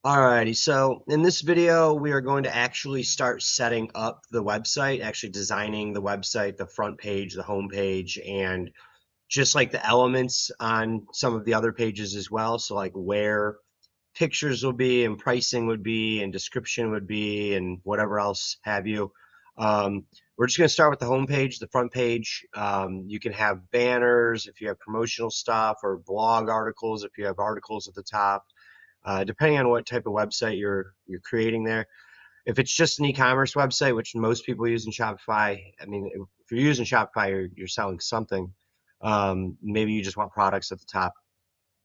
Alrighty, so in this video, we are going to actually start setting up the website, actually designing the website, the front page, the home page, and just like the elements on some of the other pages as well. So like where pictures will be and pricing would be and description would be and whatever else have you. We're just going to start with the home page, the front page. You can have banners if you have promotional stuff or blog articles if you have articles at the top, depending on what type of website you're creating there. If it's just an e-commerce website, which most people use in Shopify, I mean, if you're using Shopify, you're selling something. Maybe you just want products at the top.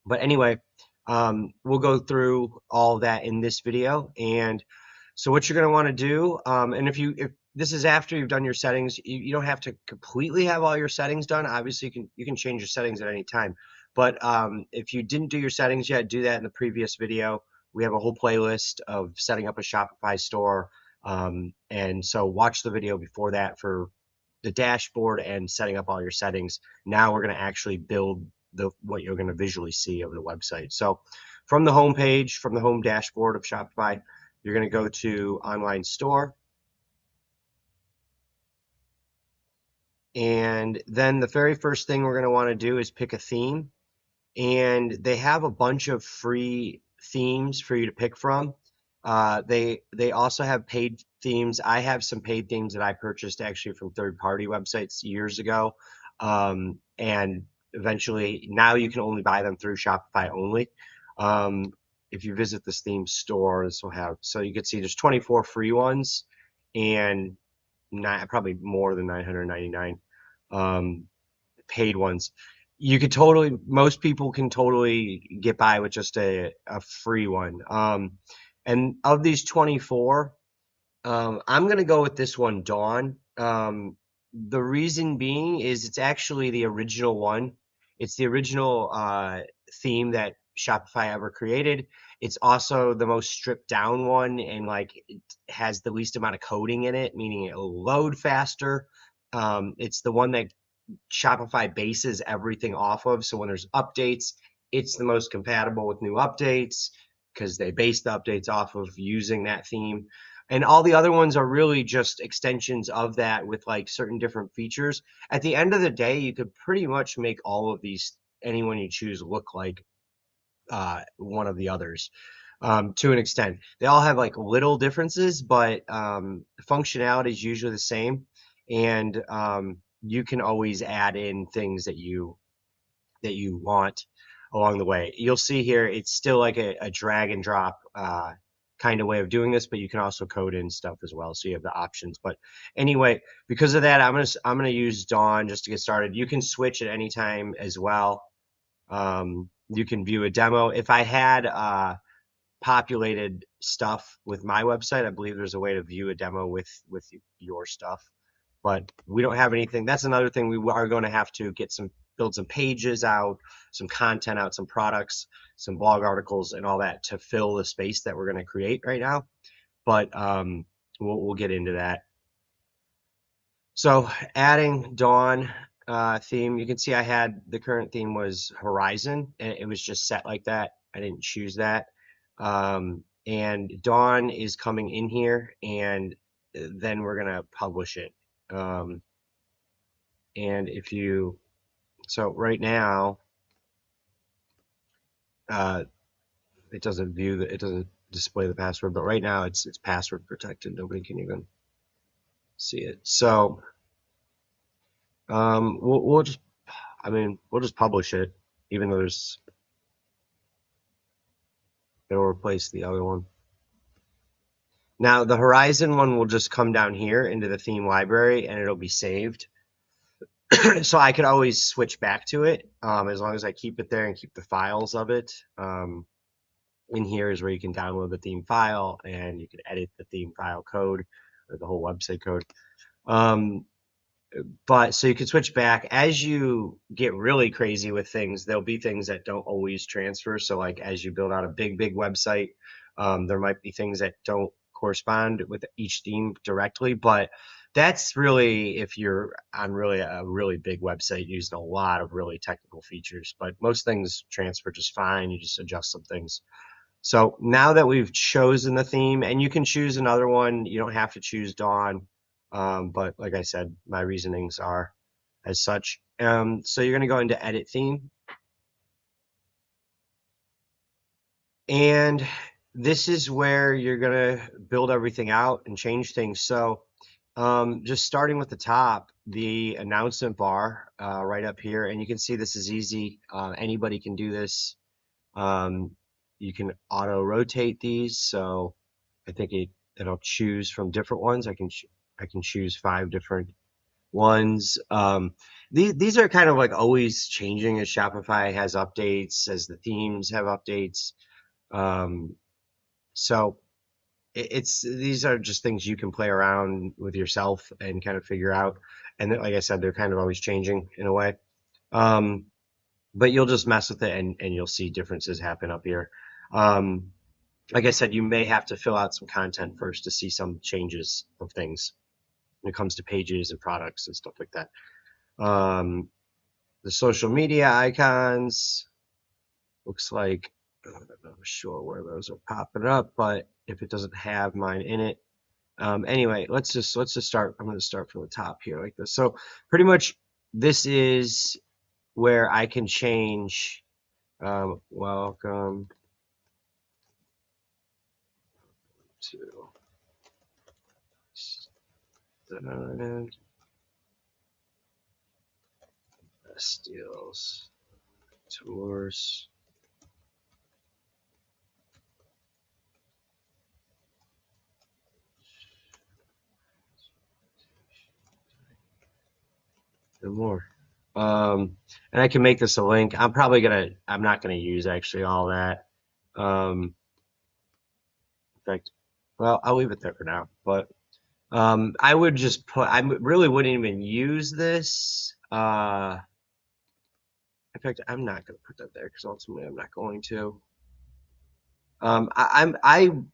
But anyway, we'll go through all that in this video. And so what you're going to want to do, and if this is after you've done your settings, you don't have to completely have all your settings done. Obviously, you can change your settings at any time. But if you didn't do your settings yet, do that in the previous video. We have a whole playlist of setting up a Shopify store. And so watch the video before that for the dashboard and setting up all your settings. Now we're going to actually build what you're going to visually see of the website. So from the home page, from the home dashboard of Shopify, you're going to go to online store. And then the very first thing we're going to want to do is pick a theme. And they have a bunch of free themes for you to pick from. They also have paid themes. I have some paid themes that I purchased actually from third-party websites years ago. And eventually now you can only buy them through Shopify only. If you visit this theme store, this will have, so you can see there's 24 free ones and probably more than 999 paid ones. You could totally, most people can totally get by with just a free one. And of these 24, I'm going to go with this one, Dawn. The reason being is it's actually the original one. It's the original theme that Shopify ever created. It's also the most stripped down one, and like it has the least amount of coding in it, meaning it'll load faster. It's the one that Shopify bases everything off of. So when there's updates, it's the most compatible with new updates because they base the updates off of using that theme. And all the other ones are really just extensions of that with like certain different features. At the end of the day, you could pretty much make all of these, anyone you choose, look like one of the others to an extent. They all have like little differences, but functionality is usually the same. And you can always add in things that you want along the way. You'll see here it's still like a drag and drop kind of way of doing this, but you can also code in stuff as well, so you have the options. But anyway, because of that, I'm gonna use Dawn just to get started. You can switch at any time as well. You can view a demo. If I had populated stuff with my website, I believe there's a way to view a demo with your stuff, but we don't have anything. That's another thing. We are going to have to build some pages out, some content out, some products, some blog articles and all that to fill the space that we're going to create right now. But we'll get into that. So adding Dawn theme, you can see I had the current theme was Horizon, and it was just set like that. I didn't choose that. And Dawn is coming in here, and then we're going to publish it. And if you, so right now, it doesn't it doesn't display the password, but right now it's password protected. Nobody can even see it. So we'll just publish it, even though it'll replace the other one. Now the Horizon one will just come down here into the theme library and it'll be saved. So I could always switch back to it as long as I keep it there and keep the files of it. In here is where you can download the theme file and you can edit the theme file code or the whole website code. But so you can switch back as you get really crazy with things. There'll be things that don't always transfer. So like as you build out a big website, there might be things that don't correspond with each theme directly, but that's really if you're on a really big website using a lot of really technical features. But most things transfer just fine. You just adjust some things. So now that we've chosen the theme, and you can choose another one, you don't have to choose Dawn. But like I said, my reasonings are as such. So you're going to go into Edit Theme. And this is where you're going to build everything out and change things. So just starting with the top, the announcement bar right up here, and you can see this is easy. Anybody can do this. Um, you can auto rotate these, so I think it'll choose from different ones. I can choose 5 different ones. These are kind of like always changing as Shopify has updates, as the themes have updates. Um, so it's these are just things you can play around with yourself and kind of figure out. And like I said, they're kind of always changing in a way. Um, but you'll just mess with it and you'll see differences happen up here. Um, like I said, you may have to fill out some content first to see some changes of things when it comes to pages and products and stuff like that. Um, the social media icons looks like I'm not sure where those are popping up, but if it doesn't have mine in it, anyway, let's just start. I'm going to start from the top here like this. So pretty much this is where I can change. Welcome to Best Deals Tours. And more. And I can make this a link. I'm not gonna use actually all that. In fact, well, I'll leave it there for now. But I would just I really wouldn't even use this. In fact, I'm not gonna put that there because ultimately I'm not going to. I'm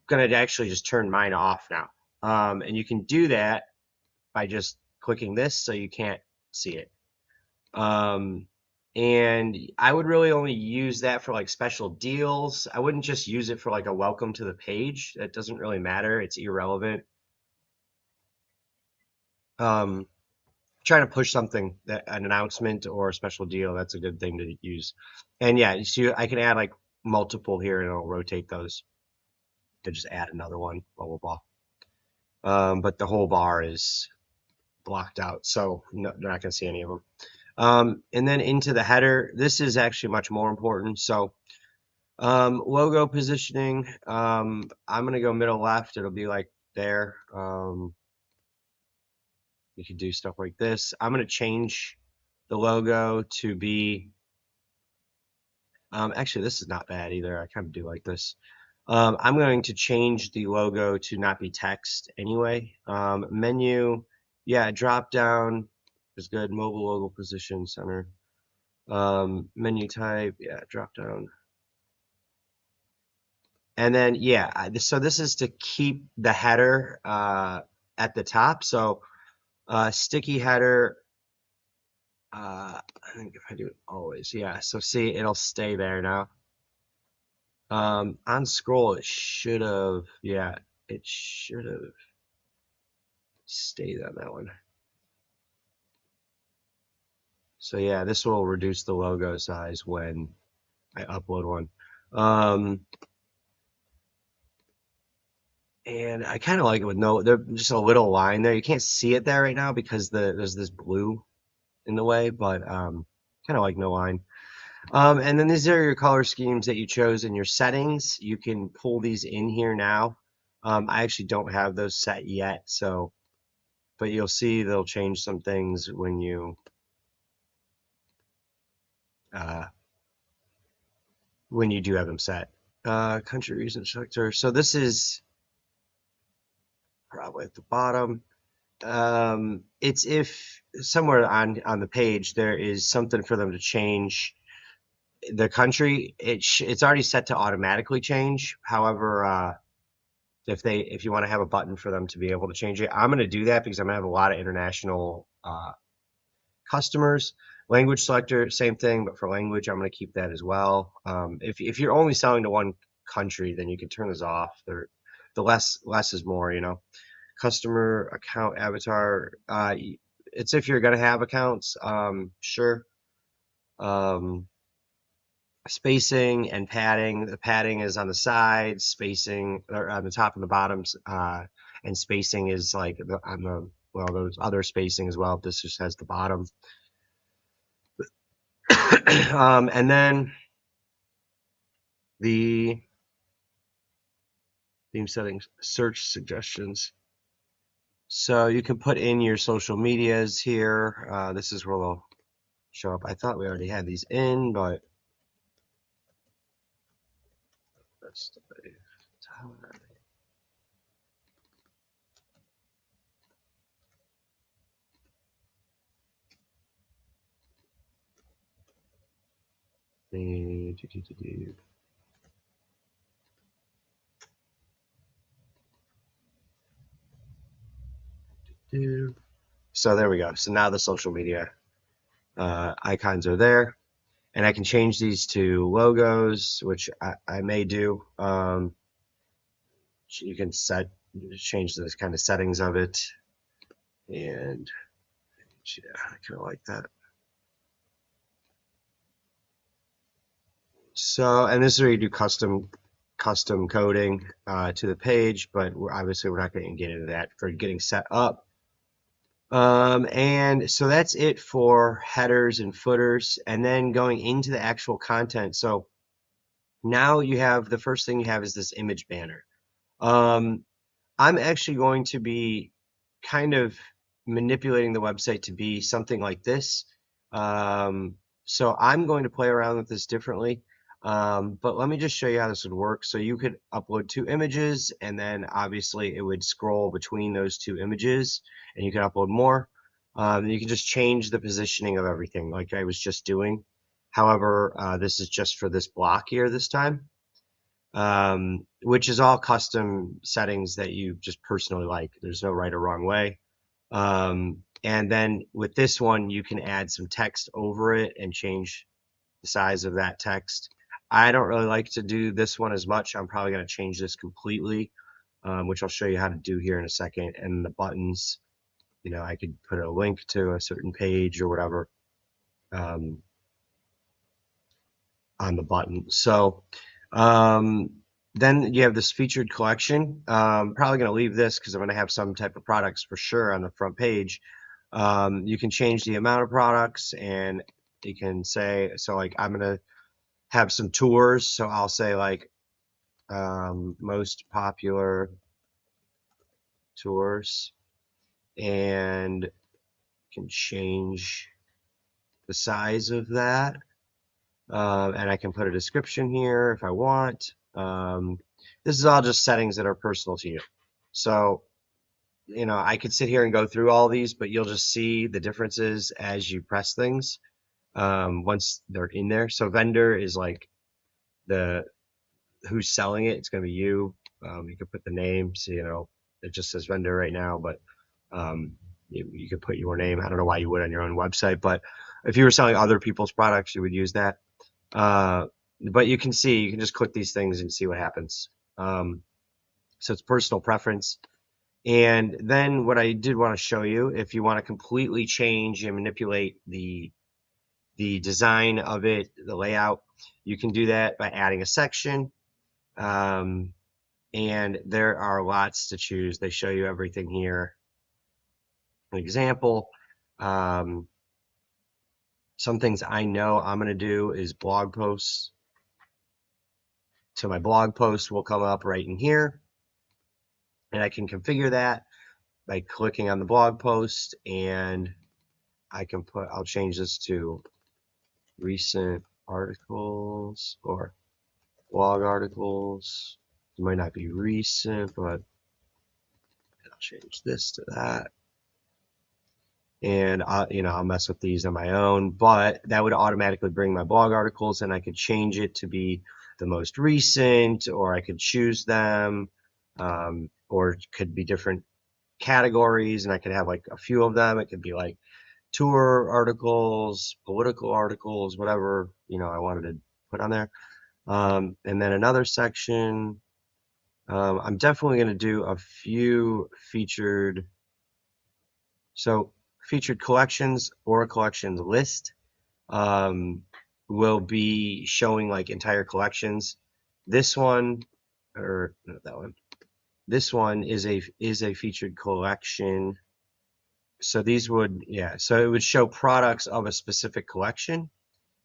gonna actually just turn mine off now. And you can do that by just clicking this so you can't see it. Um, and I would really only use that for like special deals. I wouldn't just use it for like a welcome to the page. That doesn't really matter. It's irrelevant. Um, Trying to push something, an announcement or a special deal, that's a good thing to use. And yeah, you see, I can add like multiple here and it'll rotate those to just add another one, blah, blah, blah. But the whole bar is blocked out, so no, they're not going to see any of them. And then into the header, this is actually much more important. So logo positioning, I'm going to go middle left. It'll be like there. You can do stuff like this. I'm going to change the logo to be, actually, this is not bad either. I kind of do like this. I'm going to change the logo to not be text anyway. Menu, yeah, drop down is good. Mobile logo position center. Menu type, yeah, drop down. And then, yeah, so this is to keep the header at the top. So sticky header, I think if I do it always, yeah. So see, it'll stay there now. On scroll, it should have, yeah, it should have stayed on that one. So yeah, this will reduce the logo size when I upload one. And I kind of like it with there's just a little line there. You can't see it there right now because there's this blue in the way, but kind of like no line. And then these are your color schemes that you chose in your settings. You can pull these in here now. I actually don't have those set yet, so, but you'll see they'll change some things when you do have them set. Country region sector. So this is probably at the bottom. It's if somewhere on the page there is something for them to change the country. It's already set to automatically change. However, if you want to have a button for them to be able to change it, I'm going to do that because I'm going to have a lot of international customers. Language selector, same thing, but for language, I'm going to keep that as well. If you're only selling to one country, then you can turn those off. The less is more, Customer account avatar. It's if you're gonna have accounts, sure. Um, Spacing and padding. The padding is on the sides, spacing or on the top and the bottoms, and spacing is like on the well, those other spacing as well. This just has the bottom. And then the theme settings, search suggestions. So you can put in your social medias here. This is where they'll show up. I thought we already had these in, but that's so there we go. So now the social media icons are there, and I can change these to logos, which I may do. You can change the kind of settings of it, and yeah, I kind of like that. So, and this is where you do custom coding to the page, but obviously we're not going to get into that for getting set up. And so that's it for headers and footers, and then going into the actual content. So now you have, the first thing you have is this image banner. I'm actually going to be kind of manipulating the website to be something like this. So I'm going to play around with this differently. But let me just show you how this would work. So you could upload 2 images, and then obviously it would scroll between those 2 images, and you can upload more. You can just change the positioning of everything like I was just doing. However, this is just for this block here this time, which is all custom settings that you just personally like. There's no right or wrong way. And then with this one, you can add some text over it and change the size of that text. I don't really like to do this one as much. I'm probably going to change this completely, which I'll show you how to do here in a second. And the buttons, I could put a link to a certain page or whatever on the button. So then you have this featured collection. Probably going to leave this because I'm going to have some type of products for sure on the front page. You can change the amount of products, and you can say, so like I'm going to have some tours. So I'll say like most popular tours, and can change the size of that. And I can put a description here if I want. This is all just settings that are personal to you. So, I could sit here and go through all these, but you'll just see the differences as you press things once they're in there. So vendor is like who's selling it. It's going to be you. You could put the name, so it just says vendor right now, but you could put your name. I don't know why you would on your own website, but if you were selling other people's products, you would use that. But you can just click these things and see what happens. So it's personal preference. And then what I did want to show you, if you want to completely change and manipulate the design of it, the layout, you can do that by adding a section. And there are lots to choose. They show you everything here. An example, some things I know I'm going to do is blog posts. So my blog post will come up right in here, and I can configure that by clicking on the blog post, and I'll change this to recent articles or blog articles. It might not be recent, but I'll change this to that. And I'll mess with these on my own, but that would automatically bring my blog articles, and I could change it to be the most recent, or I could choose them, or it could be different categories, and I could have like a few of them. It could be like tour articles, political articles, whatever I wanted to put on there. And then another section, I'm definitely going to do a few featured collections or a collections list will be showing like entire collections. This one, or not that one. This one is a featured collection. So these would, so it would show products of a specific collection,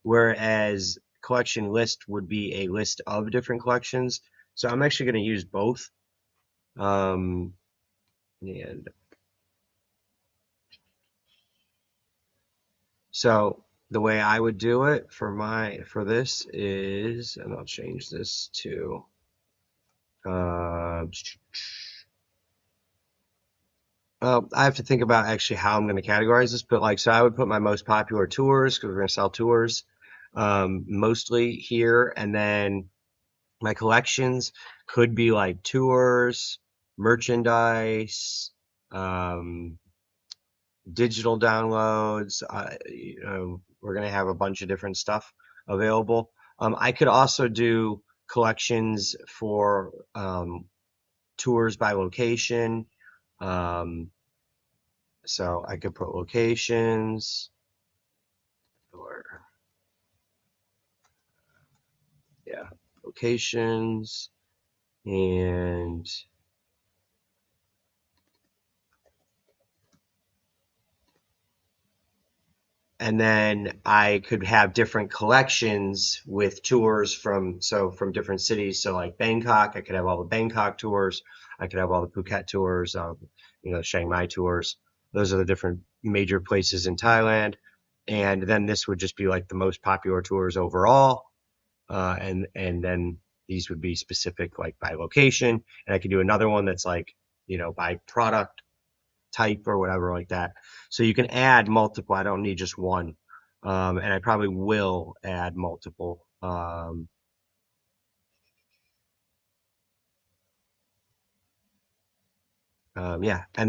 whereas collection list would be a list of different collections. So I'm actually going to use both. And so the way I would do it for this is, and I'll change this to I have to think about actually how I'm going to categorize this, but like, so I would put my most popular tours because we're going to sell tours mostly here, and then my collections could be like tours, merchandise, digital downloads. We're going to have a bunch of different stuff available. I could also do collections for tours by location. So I could put locations or locations, and then I could have different collections with tours from different cities. So like Bangkok, I could have all the Bangkok tours. I could have all the Phuket tours, Chiang Mai tours. Those are the different major places in Thailand. And then this would just be like the most popular tours overall. And then these would be specific like by location. And I could do another one that's like, by product type or whatever like that. So you can add multiple. I don't need just one. And I probably will add multiple. And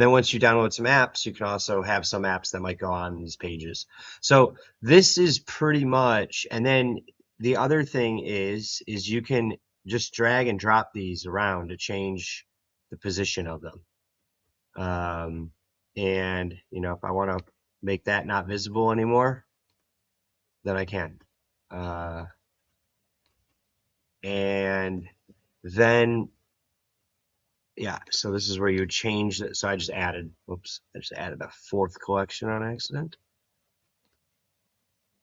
then once you download some apps, you can also have some apps that might go on these pages. So this is pretty much, and then the other thing is you can just drag and drop these around to change the position of them. And if I want to make that not visible anymore, then I can. And then so this is where you would change that. So I just added a fourth collection on accident.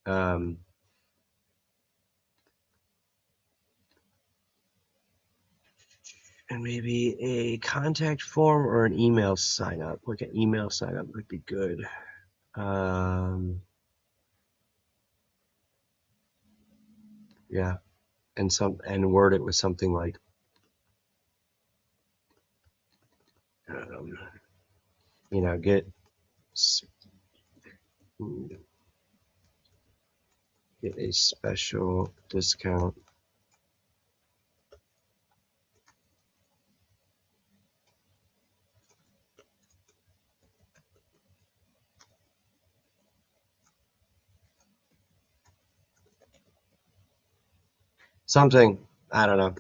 And maybe a contact form or an email sign up. Like an email sign up would be good. And word it with something like get a special discount. Something, I don't know.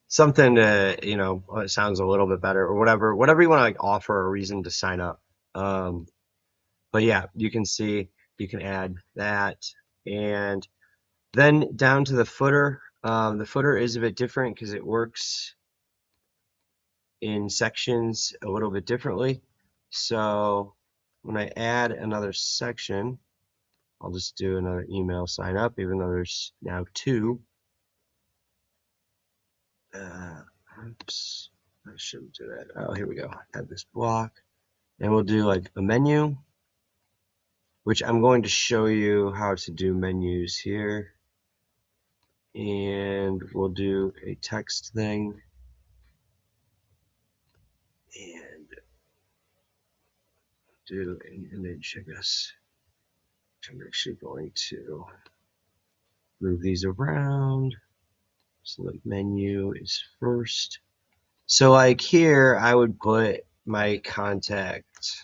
Something to, it sounds a little bit better or whatever you want to like offer a reason to sign up. But yeah, you can see, you can add that. And then down to the footer. The footer is a bit different because it works in sections a little bit differently. So when I add another section, I'll just do another email sign up, even though there's now two. Oops, I shouldn't do that. Oh, here we go. Add this block. And we'll do like a menu, which I'm going to show you how to do menus here. And we'll do a text thing. And do an image, I guess. I'm actually going to move these around. So like menu is first. So like here, I would put my contact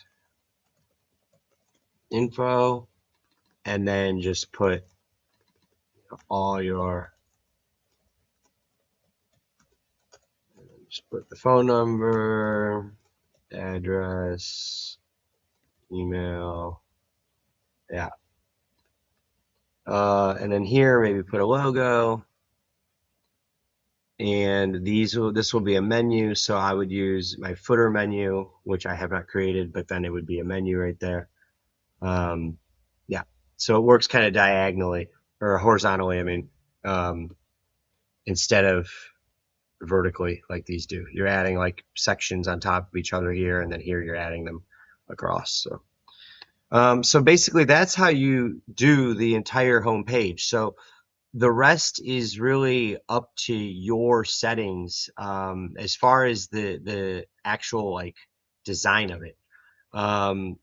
info, and then just put all your, just put the phone number, address, email, yeah. And then here maybe put a logo, and this will be a menu, so I would use my footer menu, which I have not created, but then it would be a menu right there. Yeah, so it works kind of diagonally or horizontally, I mean, instead of vertically like these do. You're adding like sections on top of each other here, and then here you're adding them across. So basically that's how you do the entire home page. So the rest is really up to your settings, as far as the actual like design of it. Um,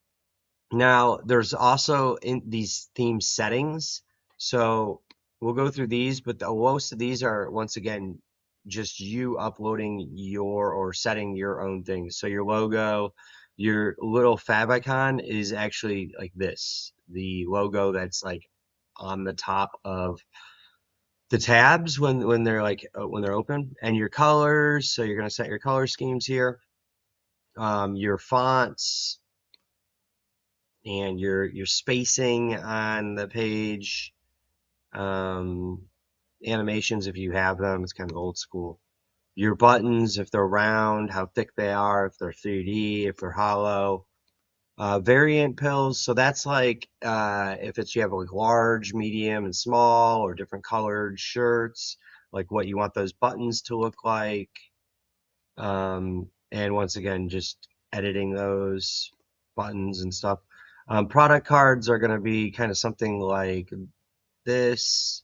Now, there's also in these theme settings. So we'll go through these, but most of these are, once again, just you uploading your or setting your own things. So your logo, your little fab icon is actually like this, the logo that's like on the top of the tabs when they're like when they're open, and your colors. So you're going to set your color schemes here, your fonts, and your spacing on the page, um, animations if you have them. It's kind of old school. Your buttons, if they're round, how thick they are, if they're 3D, if they're hollow. Variant pills, so that's like if it's you have like large, medium, and small, or different colored shirts, like what you want those buttons to look like. And once again, just editing those buttons and stuff. Product cards are going to be kind of something like this,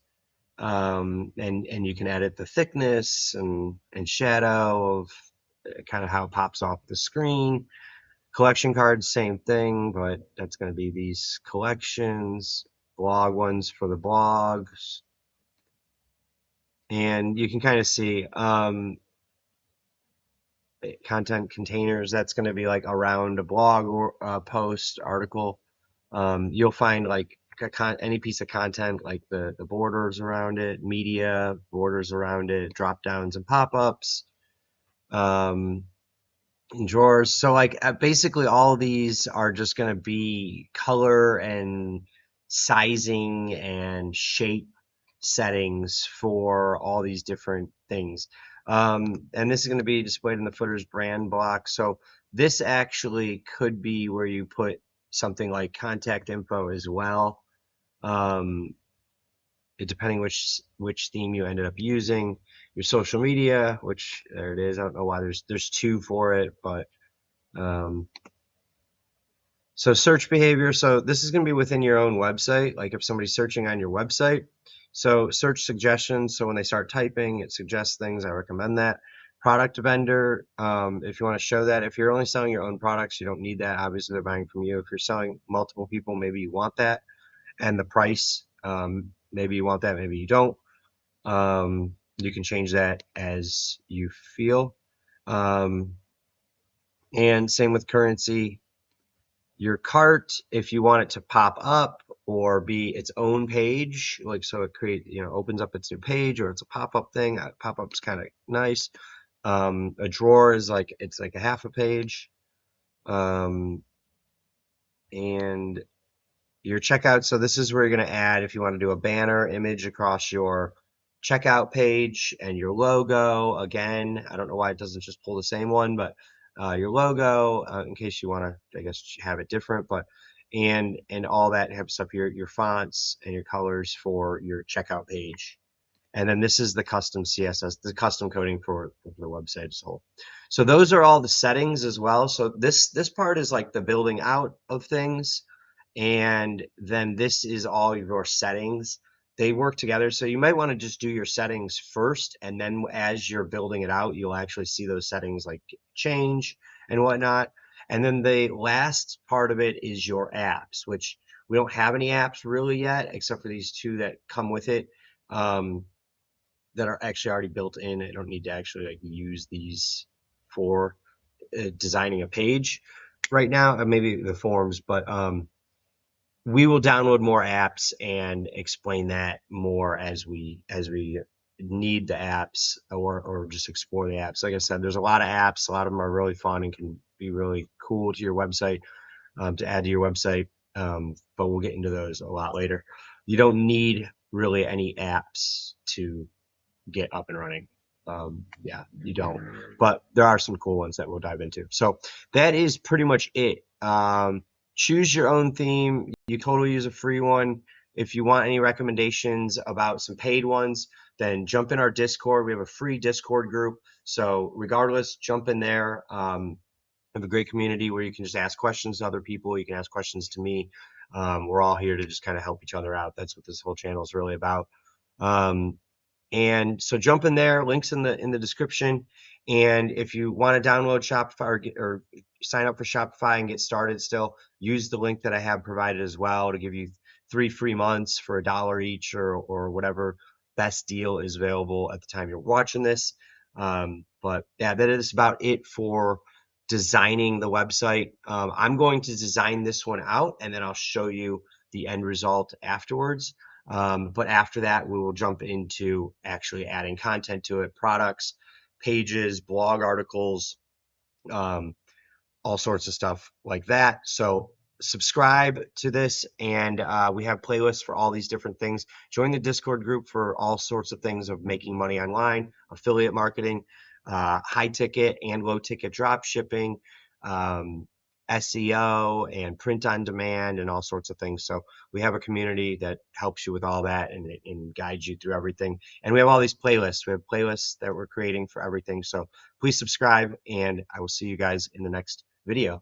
and you can edit the thickness and shadow of kind of how it pops off the screen. Collection cards, same thing, but that's going to be these collections. Blog ones for the blogs, and you can kind of see content containers. That's going to be like around a blog or post article. You'll find like any piece of content, like the borders around it, media borders around it, drop downs and pop-ups, and drawers. So like basically all of these are just going to be color and sizing and shape settings for all these different things. And this is going to be displayed in the footer's brand block. So this actually could be where you put something like contact info as well. Depending which theme you ended up using. Your social media, which there it is. I don't know why there's two for it, but so search behavior. So this is going to be within your own website. Like if somebody's searching on your website, so search suggestions. So when they start typing, it suggests things. I recommend that. Product vendor, if you want to show that. If you're only selling your own products, you don't need that. Obviously, they're buying from you. If you're selling multiple people, maybe you want that. And the price, maybe you want that, maybe you don't. You can change that as you feel. And same with currency. Your cart, if you want it to pop up or be its own page, like so it opens up its new page, or it's a pop-up thing. Pop-up's kind of nice. A drawer is like it's like a half a page. And your checkout, so this is where you're going to add, if you want to do a banner image across your checkout page, and your logo. Again, I don't know why it doesn't just pull the same one, but your logo, in case you want to, I guess, have it different, but and all that type of stuff, your fonts and your colors for your checkout page. And then this is the custom CSS, the custom coding for the website as a whole. So those are all the settings as well. So this part is like the building out of things, and then this is all your settings. They work together. So you might want to just do your settings first, and then as you're building it out, you'll actually see those settings like change and whatnot. And then the last part of it is your apps, which we don't have any apps really yet, except for these two that come with it. That are actually already built in. I don't need to actually like use these for designing a page right now, maybe the forms, but we will download more apps and explain that more as we need the apps or just explore the apps. Like I said, there's a lot of apps. A lot of them are really fun and can be really cool to your website, to add to your website. But we'll get into those a lot later. You don't need really any apps to get up and running. Yeah, you don't. But there are some cool ones that we'll dive into. So that is pretty much it. Choose your own theme. You totally use a free one. If you want any recommendations about some paid ones, then jump in our Discord. We have a free Discord group. So regardless, jump in there. We have a great community where you can just ask questions to other people. You can ask questions to me. We're all here to just kind of help each other out. That's what this whole channel is really about. Um, and so jump in there, links in the description. And if you want to download Shopify or sign up for Shopify and get started still, use the link that I have provided as well to give you 3 free months for $1 each or whatever best deal is available at the time you're watching this. But yeah, that is about it for designing the website. I'm going to design this one out and then I'll show you the end result afterwards. But after that, we will jump into actually adding content to it, products, pages, blog articles, um, all sorts of stuff like that. So subscribe to this, and we have playlists for all these different things. Join the Discord group for all sorts of things of making money online, affiliate marketing, high ticket and low ticket drop shipping, SEO and print on demand, and all sorts of things. So we have a community that helps you with all that and guides you through everything. And we have all these playlists. We have playlists that we're creating for everything. So please subscribe, and I will see you guys in the next video.